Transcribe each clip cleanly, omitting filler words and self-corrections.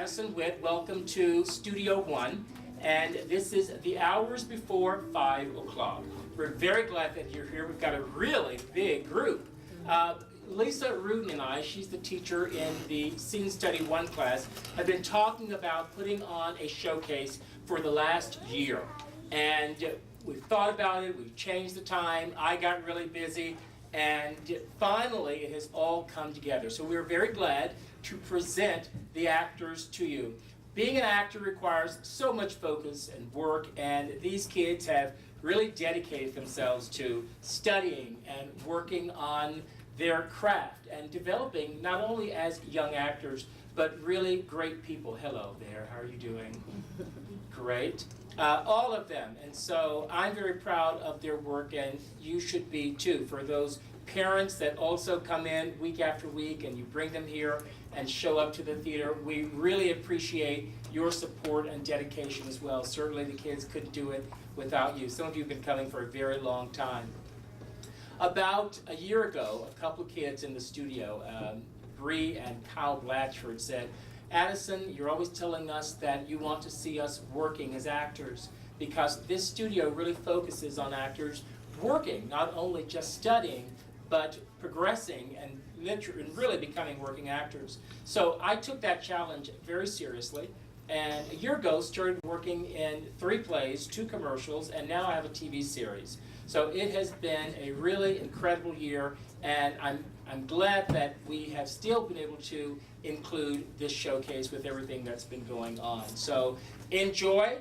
Addison Witt. Welcome to Studio One. And this is the hours before 5 o'clock. We're very glad that you're here. We've got a really big group. Lisa Rudin and I, she's the teacher in the Scene Study 1 class, have been talking about putting on a showcase for the last year. And we've thought about it, we've changed the time, I got really busy, and finally it has all come together. So we're very glad to present the actors to you. Being an actor requires so much focus and work, and these kids have really dedicated themselves to studying and working on their craft and developing not only as young actors, but really great people. Hello there, how are you doing? Great. All of them. And so I'm very proud of their work, and you should be too. For those parents that also come in week after week and you bring them here and show up to the theater, we really appreciate your support and dedication as well. Certainly the kids couldn't do it without you. Some of you have been coming for a very long time. About a year ago, a couple of kids in the studio, Bree and Kyle Blatchford, said, Addison, you're always telling us that you want to see us working as actors, because this studio really focuses on actors working, not only just studying, but progressing and really becoming working actors. So I took that challenge very seriously, and a year ago started working in 3 plays, 2 commercials, and now I have a TV series. So it has been a really incredible year, and I'm glad that we have still been able to include this showcase with everything that's been going on. So enjoy,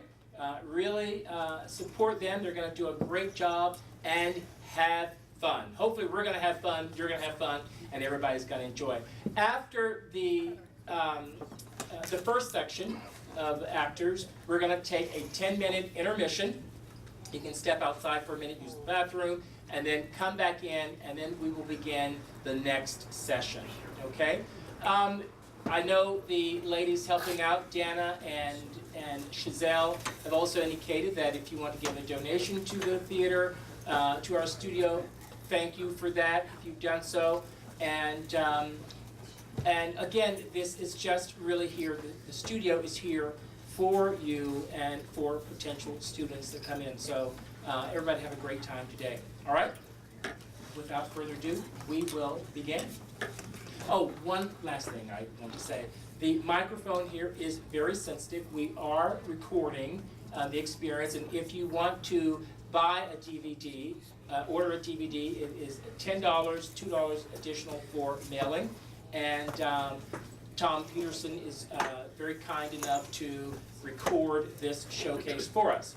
really support them. They're going to do a great job, and have fun. Hopefully we're going to have fun, you're going to have fun, and everybody's going to enjoy. After the first section of actors, we're going to take a 10-minute intermission. You can step outside for a minute, use the bathroom, and then come back in, and then we will begin the next session, okay? I know the ladies helping out, Dana and Chazelle, have also indicated that if you want to give a donation to the theater, to our studio, thank you for that, if you've done so. And again, this is just really here, the studio is here for you and for potential students that come in. So everybody have a great time today. All right? Without further ado, we will begin. Oh, one last thing I want to say. The microphone here is very sensitive. We are recording the experience, and if you want to buy a DVD, order a DVD, it is $10, $2 additional for mailing. And Tom Peterson is very kind enough to record this showcase for us.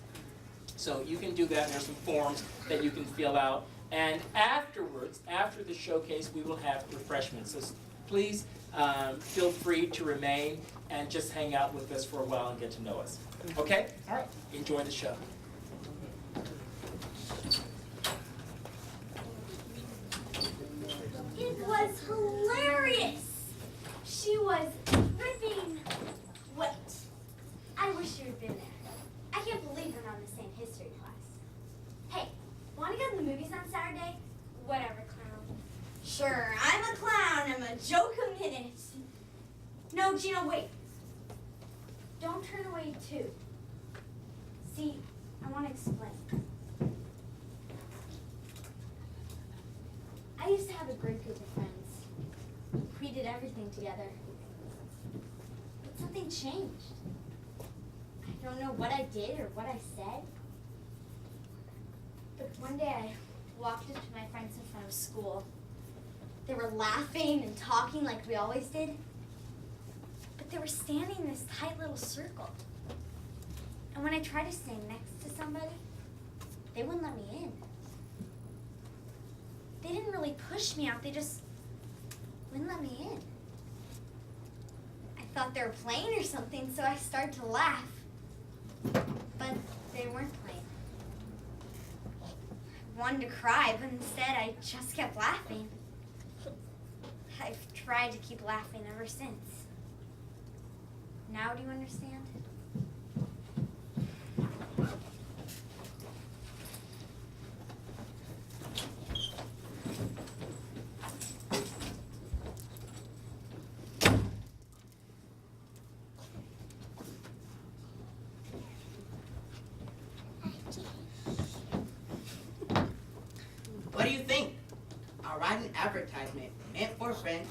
So you can do that, and there's some forms that you can fill out. And afterwards, after the showcase, we will have refreshments. So please feel free to remain and just hang out with us for a while and get to know us. Okay? All right. Enjoy the show. It was hilarious. She was ripping Witt. I wish you had been there. I can't believe we're not in the same history class. Hey, want to go to the movies on Saturday? Whatever, clown. Sure, I'm a clown. I'm a joke a minute. No, Gina, wait. Don't turn away too. See, I want to explain. I used to have a great group of friends. We did everything together. But something changed. I don't know what I did or what I said. But one day I walked up to my friends in front of school. They were laughing and talking like we always did. But they were standing in this tight little circle. And when I tried to stand next to somebody, they wouldn't let me in. They didn't really push me out, they just wouldn't let me in. I thought they were playing or something, so I started to laugh. But they weren't playing. I wanted to cry, but instead I just kept laughing. I've tried to keep laughing ever since. Now do you understand? advertisement meant for friends,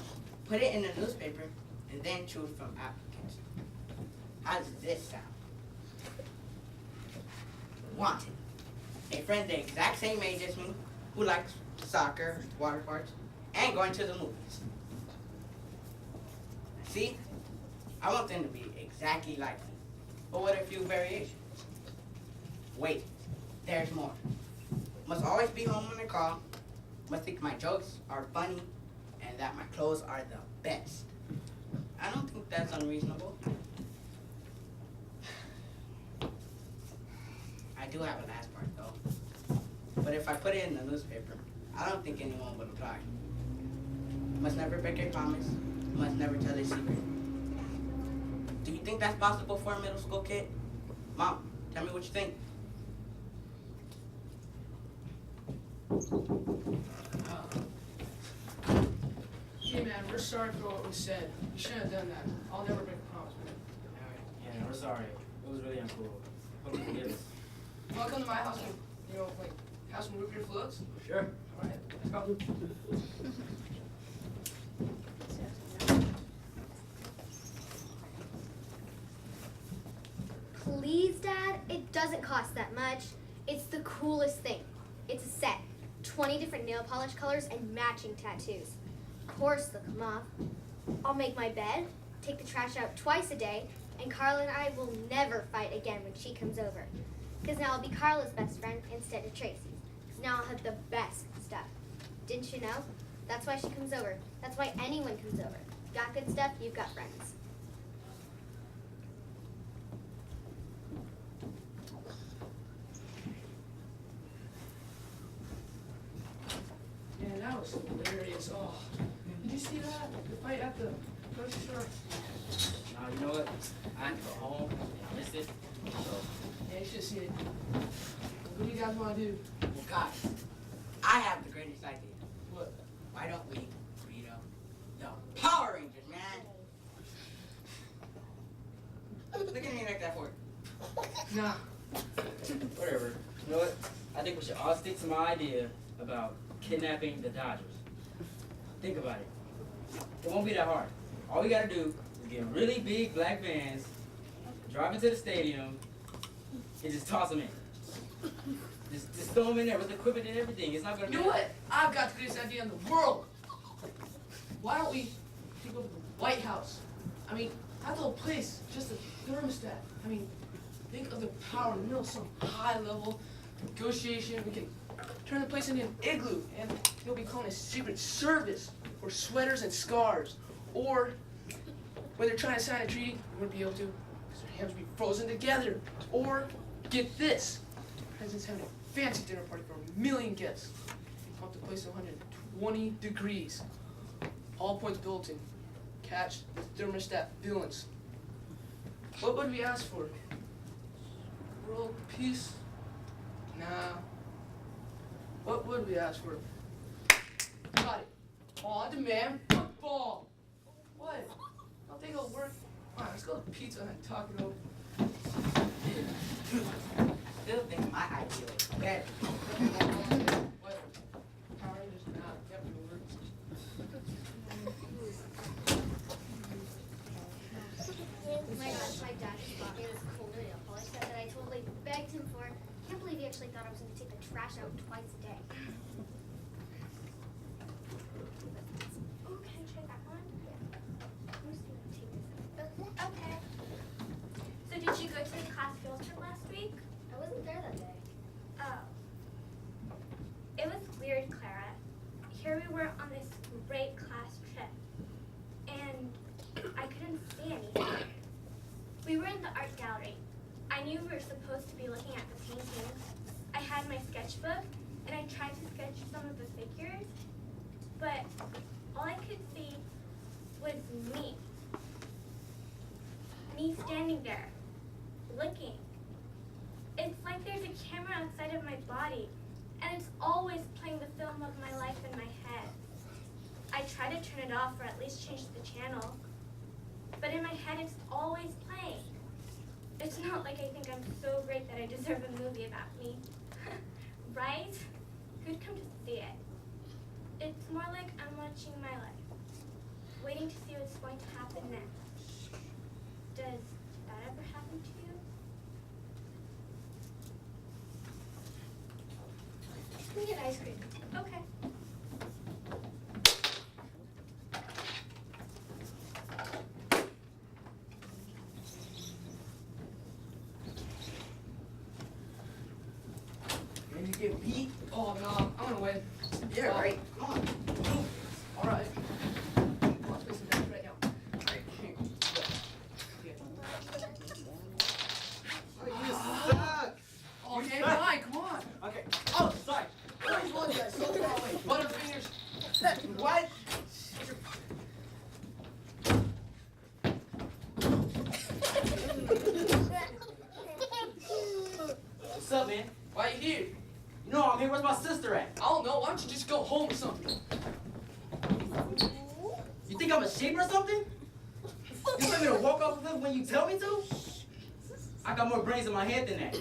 put it in the newspaper, and then choose from applicants. How does this sound? Wanted. A friend the exact same age as me who likes soccer, water parks, and going to the movies. See? I want them to be exactly like me, but with a few variations. Wait, there's more. Must always be home when I call, must think my jokes are funny, and that my clothes are the best. I don't think that's unreasonable. I do have a last part though. But if I put it in the newspaper, I don't think anyone would apply. Must never break a promise, must never tell a secret. Do you think that's possible for a middle school kid? Mom, tell me what you think. Hey man, we're sorry for what we said. You shouldn't have done that. I'll never break a promise, man. Yeah, we're sorry. It was really uncool. Hope you forgive us. Welcome to my house and, have some root beer floats. Sure. Alright, let's go. Please, Dad, it doesn't cost that much. It's the coolest thing. It's a set. 20 different nail polish colors and matching tattoos. Of course they'll come off. I'll make my bed, take the trash out twice a day, and Carla and I will never fight again when she comes over. Because now I'll be Carla's best friend instead of Tracy's. Because now I'll have the best stuff. Didn't you know? That's why she comes over. That's why anyone comes over. Got good stuff, you've got friends. Man, that was hilarious. Oh, did you see that? The fight at the grocery store? Nah, you know what? I had to go home. I missed it. So, Yeah, you should have seen it. What do you guys want to do? Well, guys, I have the greatest idea. What? Why don't we, Rito, the Power Rangers, man? Look at me like that for it. Nah. whatever. You know what? I think we should all stick to my idea about kidnapping the Dodgers. Think about it. It won't be that hard. All we gotta do is get really big black vans, drive into the stadium, and just toss them in. Just throw them in there with equipment and everything. It's not gonna be. You know what? I've got the greatest idea in the world. Why don't we take over the White House? I mean, that little place, just a thermostat. I mean, think of the power in the middle of some high-level negotiation. We can turn the place into an igloo, and they'll be calling a secret service for sweaters and scarves. Or when they're trying to sign a treaty, we wouldn't be able to because their hands would be frozen together. Or get this, the president's having a fancy dinner party for 1 million guests. They pump the place to 120 degrees. All points bulletin. Catch the thermostat villains. What would we ask for? World peace? Nah. What would we ask for? Got it. On-demand football. What? I don't think it'll work. Come on, let's go to Pizza Hut and talk it over. Still think my idea is better. What? Power Rangers? Nah, definitely work. Oh my gosh, my dad just bought me this cool new nail polish set that I totally begged him for. Can't believe he actually thought I was going to take the trash out twice a day. Oh, can I try that one? Yeah. I'm just going to take this out. Okay. So did you go to the class field trip last week? I wasn't there that day. Oh. It was weird, Clara. Here we were on this great class trip, and I couldn't see anything. We were in the art gallery. I knew we were supposed to be looking at the paintings. I had my sketchbook, and I tried to sketch some of the figures, but all I could see was me. Me standing there, looking. It's like there's a camera outside of my body, and it's always playing the film of my life in my head. I try to turn it off or at least change the channel, but in my head it's always playing. It's not like I think I'm so great that I deserve a movie about me. Right? Who'd come to see it? It's more like I'm watching my life, waiting to see what's going to happen next. Does that ever happen to you? Can we get ice cream? Okay. Ready to get beat? Oh no, I'm gonna win. Yeah, right. Come on. All right. Let's play some dance right now. All right, here. Oh, you suck. Oh, okay, fine, come on. Okay. Oh, sorry. That was one guy so far away. Butterfingers. What? What's up, man? Why you here? You know I'm here. Where's my sister at? I don't know. Why don't you just go home or something? You think I'm a sheep or something? You want me to walk off the cliff when you tell me to? I got more brains in my head than that.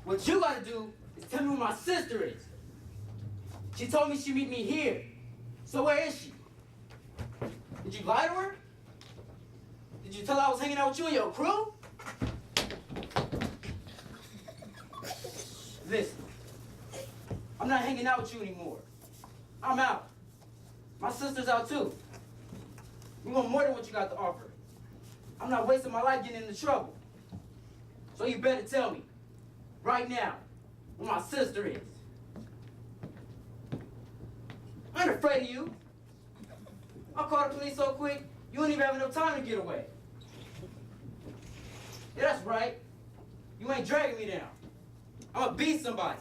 What you gotta do is tell me where my sister is. She told me she'd meet me here. So where is she? Did you lie to her? Did you tell her I was hanging out with you and your crew? Listen, I'm not hanging out with you anymore. I'm out. My sister's out too. We want more than what you got to offer. I'm not wasting my life getting into trouble. So you better tell me, right now, where my sister is. I ain't afraid of you. I'll call the police so quick, you won't even have enough time to get away. Yeah, that's right. You ain't dragging me down. I'm gonna beat somebody.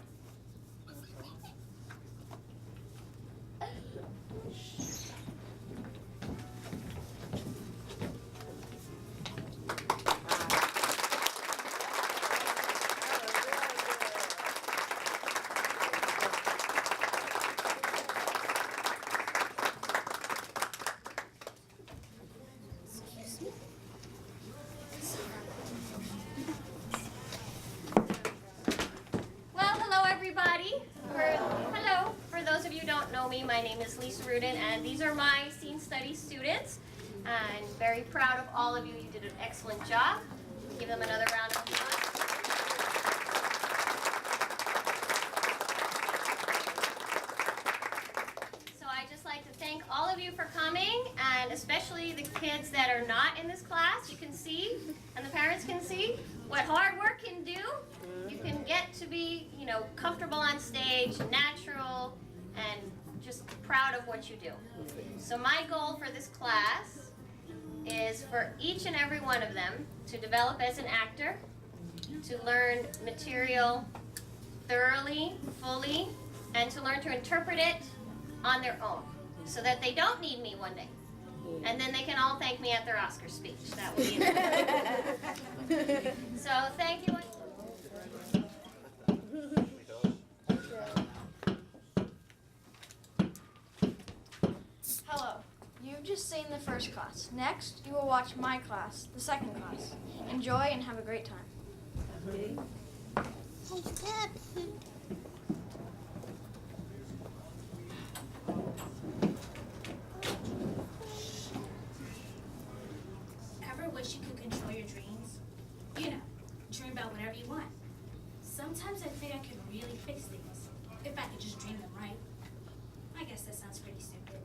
My name is Lisa Rudin, and these are my scene studies students. I'm very proud of all of you. You did an excellent job. Give them another round of applause. So I'd just like to thank all of you for coming, and especially the kids that are not in this class. You can see, and the parents can see, what hard work can do. You can get to be, comfortable on stage, natural, and just proud of what you do. So my goal for this class is for each and every one of them to develop as an actor, to learn material thoroughly, fully, and to learn to interpret it on their own, so that they don't need me one day. And then they can all thank me at their Oscar speech. That would be it. So thank you. Hello. You've just seen the first class. Next, you will watch my class, the second class. Enjoy and have a great time. Ever wish you could control your dreams? Dream about whatever you want. Sometimes I think I could really fix things if I could just dream them right. I guess that sounds pretty stupid.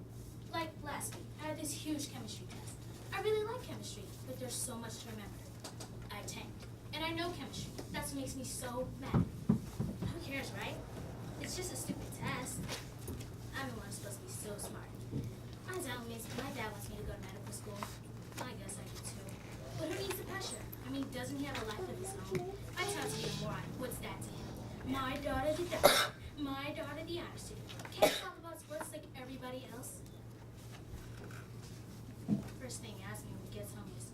Like last week, I had this huge chemistry test. I really like chemistry, but there's so much to remember. I tanked, and I know chemistry. That's what makes me so mad. Who cares, right? It's just a stupid test. I'm the one who's supposed to be so smart. My dad wants me to go to medical school. I guess I do too. But who needs the pressure? Doesn't he have a life of his own? I taught to be a moron. What's that to him? My daughter the doctor. My daughter the honor student. Can't talk about sports like everybody else. First thing he asks me when he gets home is,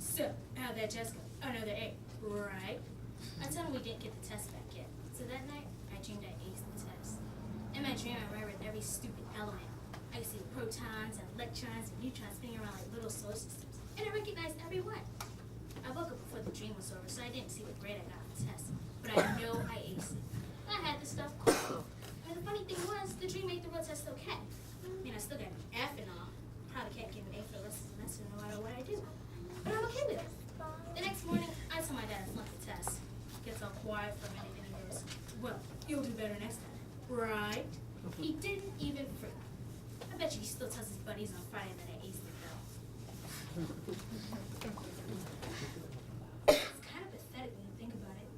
so, how'd that test go? Another A, right? I tell him we didn't get the test back yet. So that night, I dreamed I aced the test. In my dream, I remembered every stupid element. I could see the protons and electrons and neutrons spinning around like little solar systems. And I recognized every one. I woke up before the dream was over, so I didn't see what grade I got on the test. But I know I aced it. I had the stuff cool. funny thing was, the dream made the real test okay. I mean, I still got an F and all. Probably can't get an A for the rest of the semester no matter what I do. But I'm okay with it. The next morning, I tell my dad I flunked the test. Gets all quiet for a minute and he goes, well, you'll do better next time. Right? He didn't even freak. I bet you he still tells his buddies on Friday that I aced it though. It's kind of pathetic when you think about it.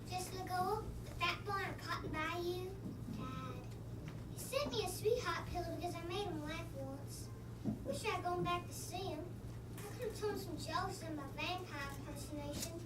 Just look over the fat boy on Cotton Bayou. Dad, he sent me a sweetheart pillow because I made him laugh once. Wish I'd gone back to see him. I could have told him some jokes in my vampire impersonation.